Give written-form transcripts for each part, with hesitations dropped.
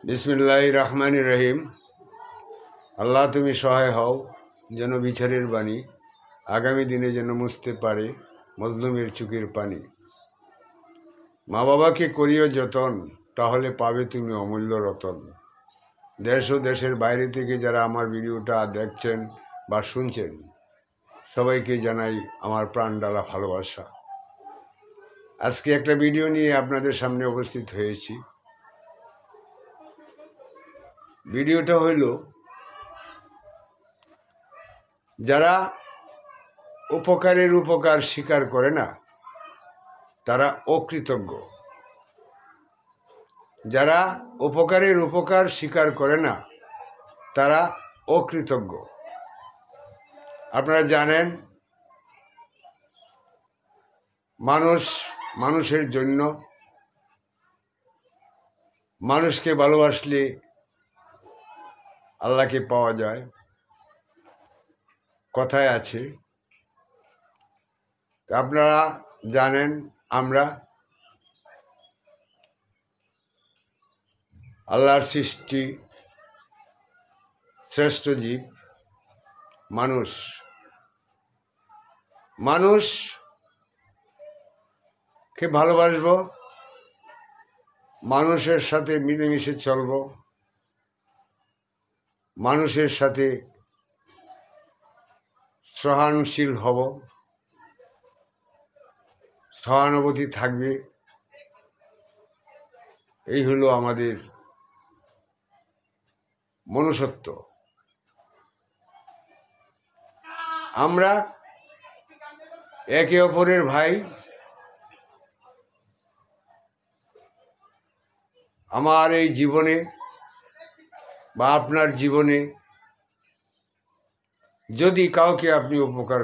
বিসমিল্লাহির রহমানির রহিম। আল্লাহ তুমি সহায় হও যেন বিচারের বাণী আগামী দিনে যেন মুছতে পারে মজলুমের চোখের পানি। মা বাবাকে করিও যতন, তাহলে পাবে তুমি অমূল্য রতন। দেশ ও দেশের বাইরে থেকে যারা আমার ভিডিওটা দেখছেন বা শুনছেন, সবাইকে জানাই আমার প্রাণডালা ভালোবাসা। আজকে একটা ভিডিও নিয়ে আপনাদের সামনে উপস্থিত হয়েছি। ভিডিওটা হইল, যারা উপকারের উপকার স্বীকার করে না তারা অকৃতজ্ঞ। যারা উপকারের উপকার স্বীকার করে না তারা অকৃতজ্ঞ। আপনারা জানেন, মানুষের জন্য, মানুষকে ভালোবাসলে আল্লাহকে পাওয়া যায়, কথায় আছে। আপনারা জানেন, আমরা আল্লাহর সৃষ্টি শ্রেষ্ঠ জীব মানুষকে ভালোবাসবো, মানুষের সাথে মিলেমিশে চলব, মানুষের সাথে সহনশীল হব, সহানুভূতি থাকবে। এই হলো আমাদের মনুষ্যত্ব। আমরা একে অপরের ভাই। আমার এই জীবনে বা আপনার জীবনে যদি কাউকে আপনি উপকার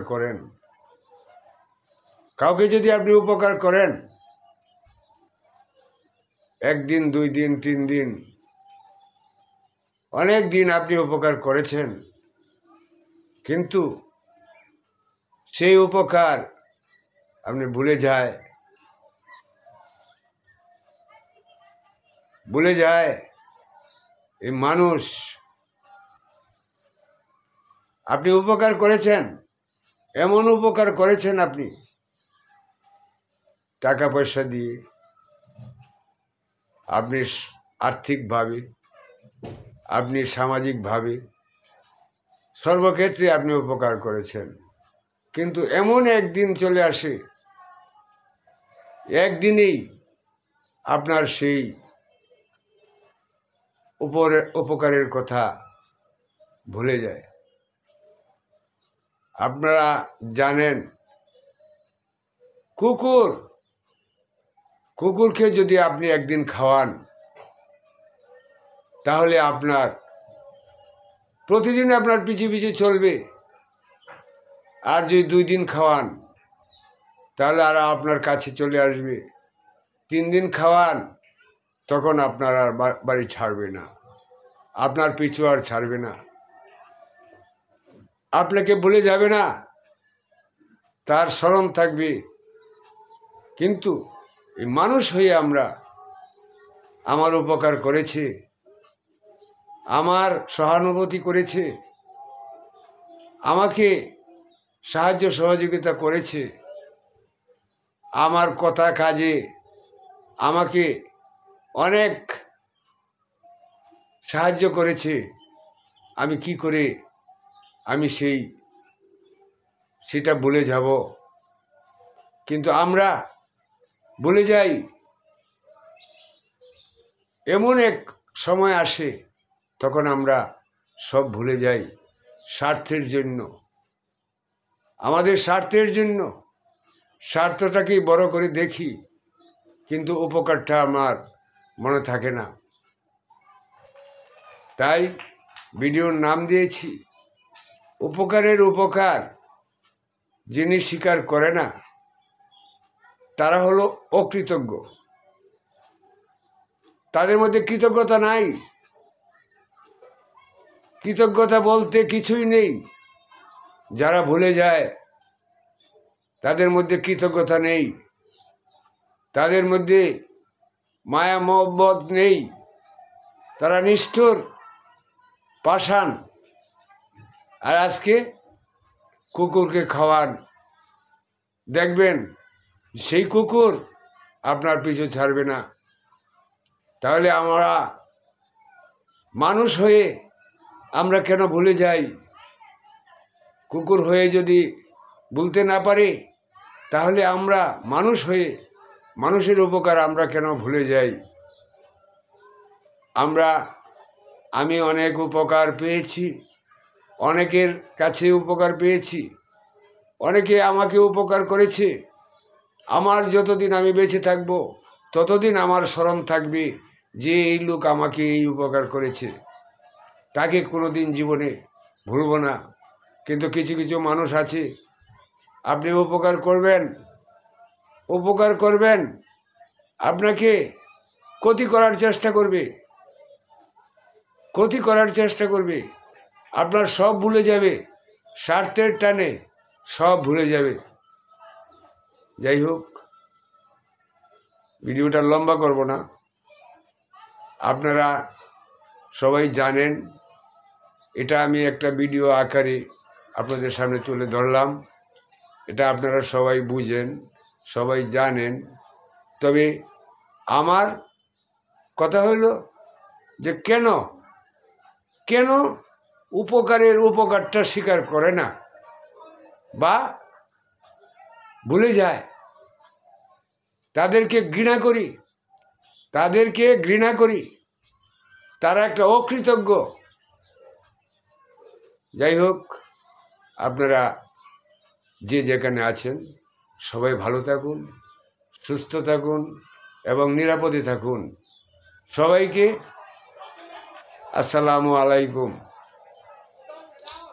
করেন, একদিন, 2 দিন, 3 দিন, অনেক দিন আপনি উপকার করেছেন, কিন্তু সেই উপকার আপনি ভুলে যায় এই মানুষ। আপনি উপকার করেছেন, এমন উপকার করেছেন আপনি টাকা পয়সা দিয়ে, আপনি আর্থিকভাবে, আপনি সামাজিকভাবে, সর্বক্ষেত্রে আপনি উপকার করেছেন। কিন্তু এমন একদিন চলে আসে, একদিনেই আপনার সেই উপকারের কথা ভুলে যায়। আপনারা জানেন, কুকুরকে যদি আপনি একদিন খাওয়ান, তাহলে আপনার প্রতিদিন আপনার পিছে পিছে চলবে। আর যদি 2 দিন খাওয়ান, তাহলে আর আপনার কাছে চলে আসবে। 3 দিন খাওয়ান, তখন আপনার আর বাড়ি ছাড়বে না, আপনার পিছু আর ছাড়বে না, আপনাকে ভুলে যাবে না, তার স্মরণ থাকবে। কিন্তু এই মানুষ হয়ে আমার উপকার করেছে, আমার সহানুভূতি করেছে, আমাকে সাহায্য সহযোগিতা করেছে, আমার কথা কাজে আমাকে অনেক সাহায্য করেছে। আমি কি করে আমি সেটা ভুলে যাব? কিন্তু আমরা ভুলে যাই। এমন এক সময় আসে, তখন আমরা সব ভুলে যাই স্বার্থের জন্য, আমাদের স্বার্থের জন্য। স্বার্থটাকেই বড় করে দেখি, কিন্তু উপকারটা আমার মনে থাকে না। তাই ভিডিওর নাম দিয়েছি, উপকারের উপকার যিনি স্বীকার করে না তারা হলো অকৃতজ্ঞ। তাদের মধ্যে কৃতজ্ঞতা নাই, কৃতজ্ঞতা বলতে কিছুই নেই। যারা ভুলে যায় তাদের মধ্যে কৃতজ্ঞতা নেই, তাদের মধ্যে মায়া মহব্বত নেই, তারা নিষ্ঠুর পাষাণ। আর আজকে কুকুরকে খাওয়ান, দেখবেন সেই কুকুর আপনার পিছু ছাড়বে না। তাহলে আমরা মানুষ হয়ে আমরা কেন ভুলে যাই? কুকুর হয়ে যদি বলতে না পারি, তাহলে আমরা মানুষ হয়ে মানুষের উপকার আমরা কেন ভুলে যাই? আমি অনেক উপকার পেয়েছি, অনেকের কাছে উপকার পেয়েছি, অনেকে আমাকে উপকার করেছে। আমার যতদিন আমি বেঁচে থাকবো ততদিন আমার স্মরণ থাকবে যে এই লোক আমাকে এই উপকার করেছে, তাকে কোনোদিন জীবনে ভুলব না। কিন্তু কিছু কিছু মানুষ আছে, আপনি উপকার করবেন, আপনাকে ক্ষতি করার চেষ্টা করবে, আপনার সব ভুলে যাবে, স্বার্থের টানে সব ভুলে যাবে। যাই হোক, ভিডিওটা লম্বা করব না। আপনারা সবাই জানেন, এটা আমি একটা ভিডিও আকারে আপনাদের সামনে তুলে ধরলাম। এটা আপনারা সবাই বুঝেন, সবাই জানেন। তবে আমার কথা হলো যে কেন উপকারটা স্বীকার করে না বা ভুলে যায়? তাদেরকে ঘৃণা করি, তারা একটা অকৃতজ্ঞ। যাই হোক, আপনারা যে যেখানে আছেন সবাই ভালো থাকুন, সুস্থ থাকুন এবং নিরাপদে থাকুন। সবাইকে আসসালামু আলাইকুম।